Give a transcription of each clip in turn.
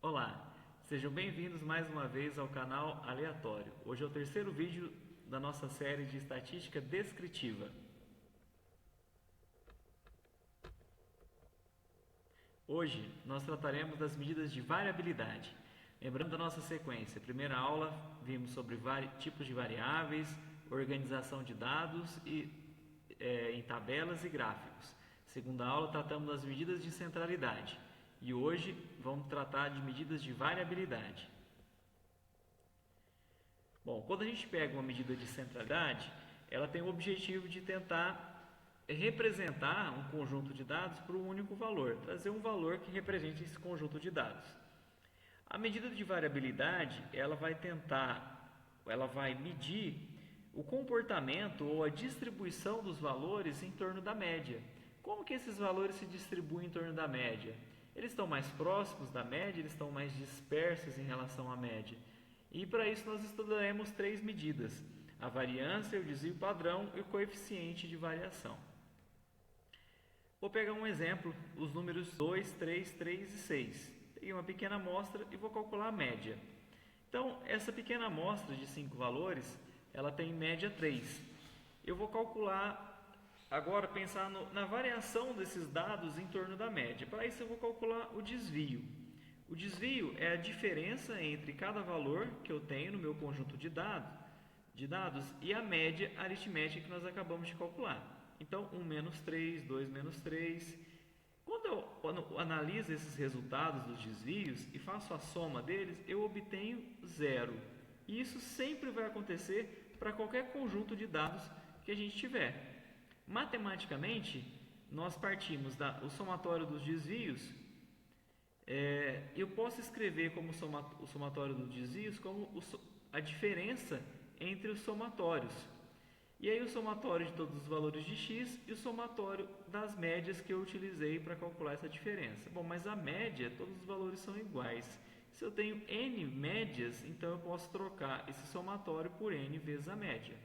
Olá, sejam bem-vindos mais uma vez ao canal Aleatório. Hoje é o terceiro vídeo da nossa série de estatística descritiva. Hoje nós trataremos das medidas de variabilidade. Lembrando da nossa sequência, primeira aula vimos sobre tipos de variáveis, organização de dados em tabelas e gráficos. Segunda aula tratamos das medidas de centralidade. E hoje vamos tratar de medidas de variabilidade. Bom, quando a gente pega uma medida de centralidade, ela tem o objetivo de tentar representar um conjunto de dados para um único valor, trazer um valor que represente esse conjunto de dados. A medida de variabilidade, ela vai medir o comportamento ou a distribuição dos valores em torno da média. Como que esses valores se distribuem em torno da média? Eles estão mais próximos da média, eles estão mais dispersos em relação à média. E para isso nós estudaremos três medidas: a variância, o desvio padrão e o coeficiente de variação. Vou pegar um exemplo, os números 2, 3, 3 e 6. Peguei uma pequena amostra e vou calcular a média. Então, essa pequena amostra de 5 valores, ela tem média 3. Eu vou calcular agora, pensar na variação desses dados em torno da média. Para isso eu vou calcular o desvio. O desvio é a diferença entre cada valor que eu tenho no meu conjunto de dados e a média aritmética que nós acabamos de calcular. Então, 1 menos 3, 2 menos 3. Quando eu analiso esses resultados dos desvios e faço a soma deles, eu obtenho zero. E isso sempre vai acontecer para qualquer conjunto de dados que a gente tiver. Matematicamente, nós partimos do somatório dos desvios. Eu posso escrever como o somatório dos desvios como a diferença entre os somatórios. E aí o somatório de todos os valores de x e o somatório das médias que eu utilizei para calcular essa diferença. Bom, mas a média, todos os valores são iguais. Se eu tenho n médias, então eu posso trocar esse somatório por n vezes a média.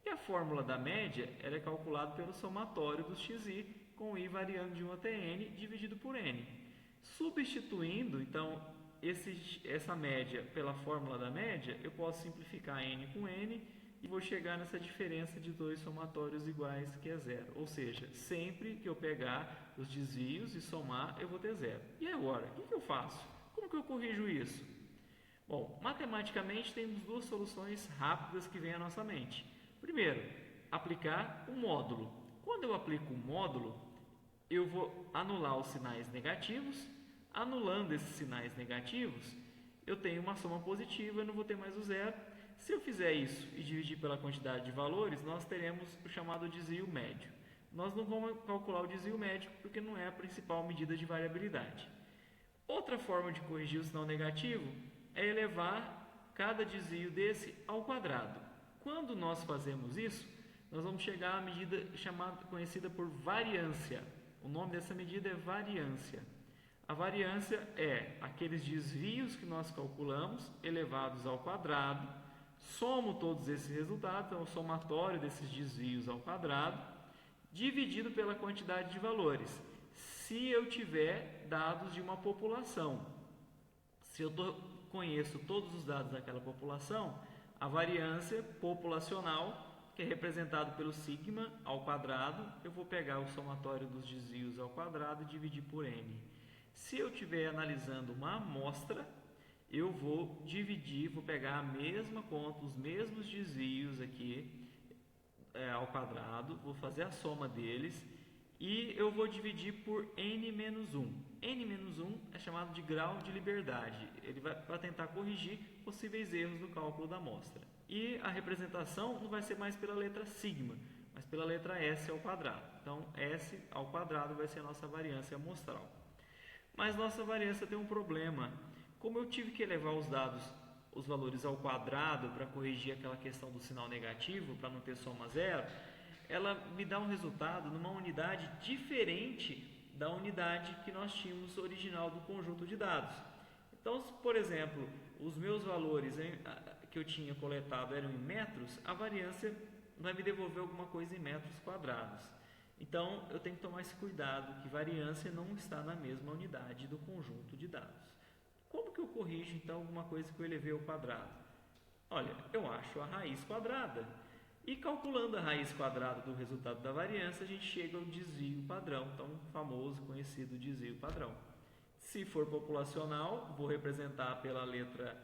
E a fórmula da média ela é calculada pelo somatório dos xi, com i variando de 1 até n, dividido por n. Substituindo, então, essa média pela fórmula da média, eu posso simplificar n com n e vou chegar nessa diferença de dois somatórios iguais, que é zero. Ou seja, sempre que eu pegar os desvios e somar, eu vou ter zero. E agora, o que eu faço? Como que eu corrijo isso? Bom, matematicamente temos duas soluções rápidas que vêm à nossa mente. Primeiro, aplicar um módulo. Quando eu aplico um módulo, eu vou anular os sinais negativos. Anulando esses sinais negativos, eu tenho uma soma positiva e não vou ter mais o zero. Se eu fizer isso e dividir pela quantidade de valores, nós teremos o chamado desvio médio. Nós não vamos calcular o desvio médio porque não é a principal medida de variabilidade. Outra forma de corrigir o sinal negativo é elevar cada desvio desse ao quadrado. Quando nós fazemos isso, nós vamos chegar à medida conhecida por variância. O nome dessa medida é variância. A variância é aqueles desvios que nós calculamos elevados ao quadrado, somo todos esses resultados, então o somatório desses desvios ao quadrado, dividido pela quantidade de valores. Se eu tiver dados de uma população, se eu conheço todos os dados daquela população, a variância populacional, que é representado pelo sigma ao quadrado, eu vou pegar o somatório dos desvios ao quadrado e dividir por n. Se eu estiver analisando uma amostra, eu vou pegar a mesma conta, os mesmos desvios aqui ao quadrado, vou fazer a soma deles e eu vou dividir por n-1. n-1 é chamado de grau de liberdade. Ele vai para tentar corrigir possíveis erros no cálculo da amostra. E a representação não vai ser mais pela letra sigma, mas pela letra s ao quadrado. Então, s ao quadrado vai ser a nossa variância amostral. Mas nossa variância tem um problema. Como eu tive que elevar os valores ao quadrado para corrigir aquela questão do sinal negativo, para não ter soma zero, ela me dá um resultado numa unidade diferente da unidade que nós tínhamos original do conjunto de dados. Então, se, por exemplo, os meus valores que eu tinha coletado eram em metros, a variância vai me devolver alguma coisa em metros quadrados. Então, eu tenho que tomar esse cuidado, que variância não está na mesma unidade do conjunto de dados. Como que que eu corrijo então alguma coisa que eu elevei ao quadrado? Olha, eu acho a raiz quadrada. E calculando a raiz quadrada do resultado da variância, a gente chega ao desvio padrão, tão famoso, conhecido desvio padrão. Se for populacional, vou representar pela letra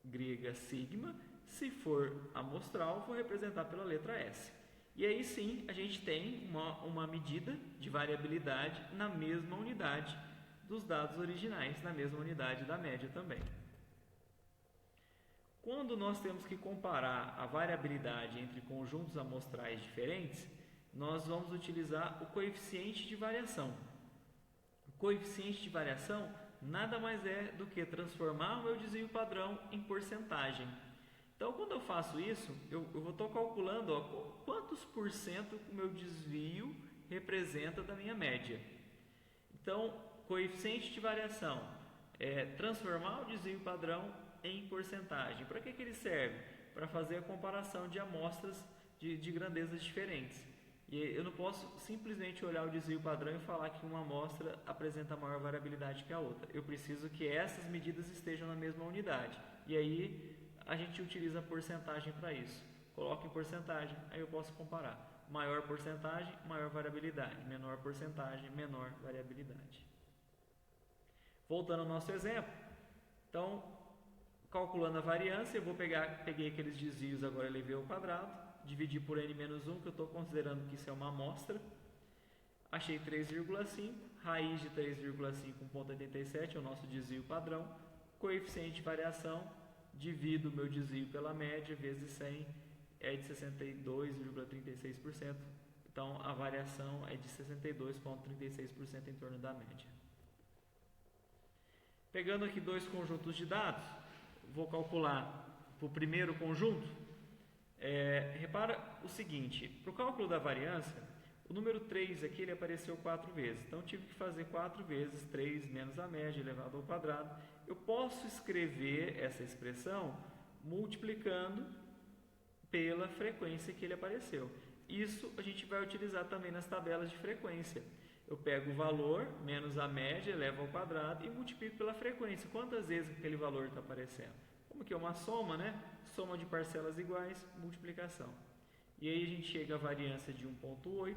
grega sigma. Se for amostral, vou representar pela letra S. E aí sim, a gente tem uma medida de variabilidade na mesma unidade dos dados originais, na mesma unidade da média também. Quando nós temos que comparar a variabilidade entre conjuntos amostrais diferentes, nós vamos utilizar o coeficiente de variação. O coeficiente de variação nada mais é do que transformar o meu desvio padrão em porcentagem. Então, quando eu faço isso, eu vou estar calculando quantos por cento o meu desvio representa da minha média. Então, coeficiente de variação é transformar o desvio padrão em porcentagem. Para que ele serve? Para fazer a comparação de amostras de grandezas diferentes. E eu não posso simplesmente olhar o desvio padrão e falar que uma amostra apresenta maior variabilidade que a outra. Eu preciso que essas medidas estejam na mesma unidade. E aí a gente utiliza a porcentagem para isso. Coloco em porcentagem, aí eu posso comparar. Maior porcentagem, maior variabilidade. Menor porcentagem, menor variabilidade. Voltando ao nosso exemplo. Então, calculando a variância, eu peguei aqueles desvios, agora elevei ao quadrado, dividi por n-1, que eu estou considerando que isso é uma amostra. Achei 3,5, raiz de 3,5, 1,87 é o nosso desvio padrão. Coeficiente de variação, divido o meu desvio pela média, vezes 100, é de 62,36%. Então, a variação é de 62,36% em torno da média. Pegando aqui dois conjuntos de dados, vou calcular para o primeiro conjunto. Repara o seguinte, para o cálculo da variância, o número 3 aqui ele apareceu 4 vezes. Então, tive que fazer 4 vezes 3 menos a média elevado ao quadrado. Eu posso escrever essa expressão multiplicando pela frequência que ele apareceu. Isso a gente vai utilizar também nas tabelas de frequência. Eu pego o valor menos a média, elevo ao quadrado e multiplico pela frequência. Quantas vezes aquele valor está aparecendo? Como que é uma soma, né? Soma de parcelas iguais, multiplicação. E aí a gente chega à variância de 1,8.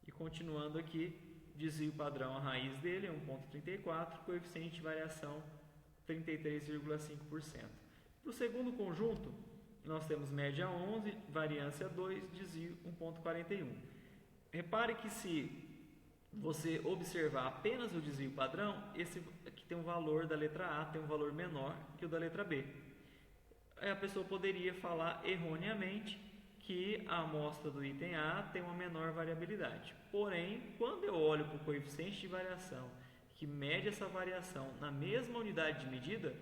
E continuando aqui, desvio padrão, a raiz dele é 1,34, coeficiente de variação 33,5%. Para o segundo conjunto, nós temos média 11, variância 2, desvio 1,41. Repare que se você observar apenas o desvio padrão, esse aqui tem um valor da letra A, tem um valor menor que o da letra B. Aí a pessoa poderia falar erroneamente que a amostra do item A tem uma menor variabilidade. Porém, quando eu olho para o coeficiente de variação, que mede essa variação na mesma unidade de medida,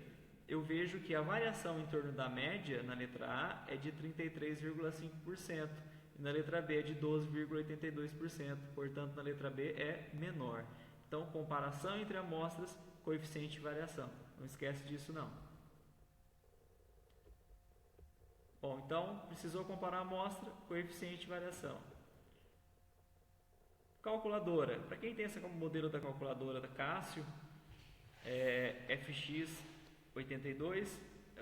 eu vejo que a variação em torno da média na letra A é de 33,5%. E na letra B é de 12,82%, portanto na letra B é menor. Então, comparação entre amostras, coeficiente de variação. Não esquece disso não. Bom, então, precisou comparar a amostra, coeficiente de variação. Calculadora. Para quem tem esse modelo da calculadora da Cássio, FX82,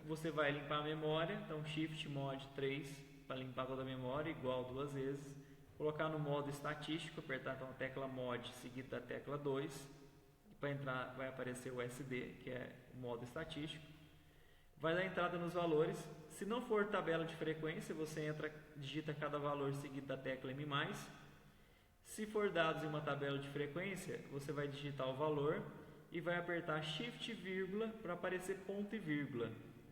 você vai limpar a memória, então Shift Mod 3 para limpar toda a memória, igual 2 vezes. Colocar no modo estatístico, apertar então a tecla Mod seguida da tecla 2. Para entrar vai aparecer o SD, que é o modo estatístico. Vai dar entrada nos valores. Se não for tabela de frequência, você digita cada valor seguido da tecla M+. Se for dados em uma tabela de frequência, você vai digitar o valor e vai apertar Shift vírgula para aparecer ponto e vírgula.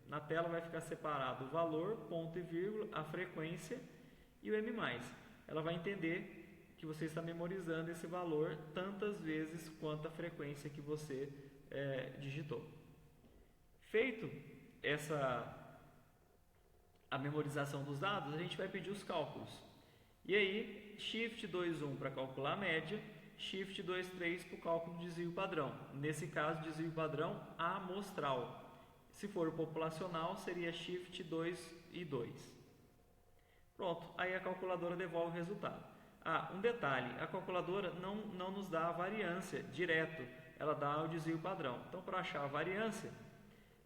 Na tela vai ficar separado o valor, ponto e vírgula, a frequência e o M+. Ela vai entender que você está memorizando esse valor tantas vezes quanto a frequência que você digitou. Feito a memorização dos dados, a gente vai pedir os cálculos. E aí, Shift 2.1 para calcular a média, Shift 2.3 para o cálculo do desvio padrão. Nesse caso, desvio padrão amostral. Se for populacional, seria Shift 2 e 2. Pronto, aí a calculadora devolve o resultado. Um detalhe, a calculadora não nos dá a variância direto. ela dá o desvio padrão. Então, para achar a variância,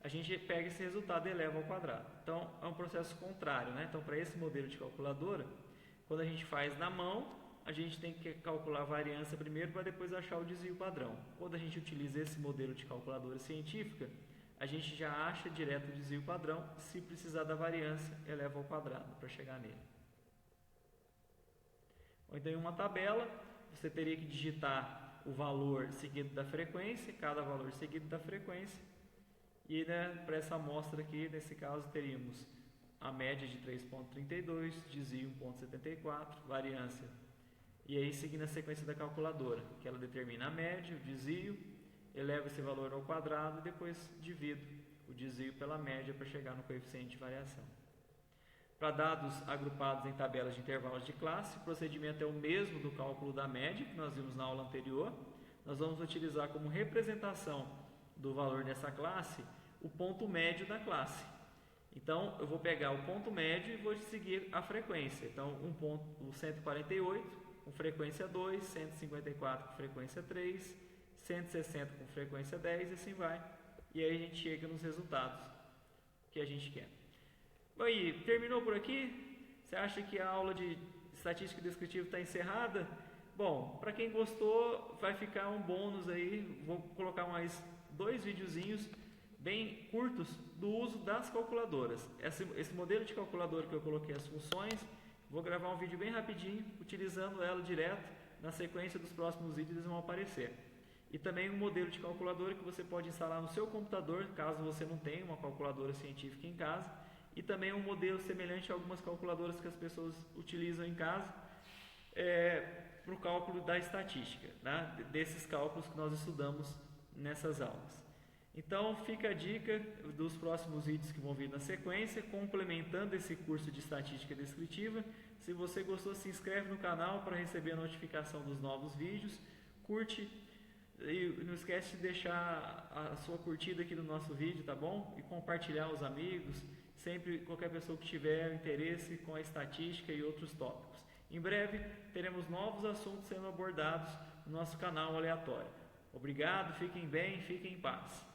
a gente pega esse resultado e eleva ao quadrado. Então, é um processo contrário, né? Então, para esse modelo de calculadora, quando a gente faz na mão, a gente tem que calcular a variância primeiro para depois achar o desvio padrão. Quando a gente utiliza esse modelo de calculadora científica, a gente já acha direto o desvio padrão. Se precisar da variância, eleva ao quadrado para chegar nele. Ou então, em uma tabela, você teria que digitar o valor seguido da frequência, cada valor seguido da frequência. E, né, para essa amostra aqui, nesse caso, teríamos a média de 3,32, desvio 1,74, variância. E aí, seguindo a sequência da calculadora, que ela determina a média, o desvio, eleva esse valor ao quadrado e depois divido o desvio pela média para chegar no coeficiente de variação. Para dados agrupados em tabelas de intervalos de classe, o procedimento é o mesmo do cálculo da média, que nós vimos na aula anterior. Nós vamos utilizar como representação do valor dessa classe o ponto médio da classe. Então, eu vou pegar o ponto médio e vou seguir a frequência. Então, o 148 com frequência 2, 154 com frequência 3, 160 com frequência 10 e assim vai. E aí a gente chega nos resultados que a gente quer. Bom, e terminou por aqui? Você acha que a aula de estatística descritiva está encerrada? Bom, para quem gostou, vai ficar um bônus aí. Vou colocar mais 2 videozinhos bem curtos do uso das calculadoras. Esse modelo de calculadora que eu coloquei as funções, vou gravar um vídeo bem rapidinho, utilizando ela direto. Na sequência dos próximos vídeos eles vão aparecer. E também um modelo de calculadora que você pode instalar no seu computador, caso você não tenha uma calculadora científica em casa. E também um modelo semelhante a algumas calculadoras que as pessoas utilizam em casa para o cálculo da estatística, né? Desses cálculos que nós estudamos nessas aulas. Então fica a dica dos próximos vídeos que vão vir na sequência, complementando esse curso de estatística descritiva. Se você gostou, se inscreve no canal para receber a notificação dos novos vídeos, curte e não esquece de deixar a sua curtida aqui no nosso vídeo, tá bom? E compartilhar aos amigos, sempre qualquer pessoa que tiver interesse com a estatística e outros tópicos. Em breve teremos novos assuntos sendo abordados no nosso canal aleatório. Obrigado, fiquem bem, fiquem em paz.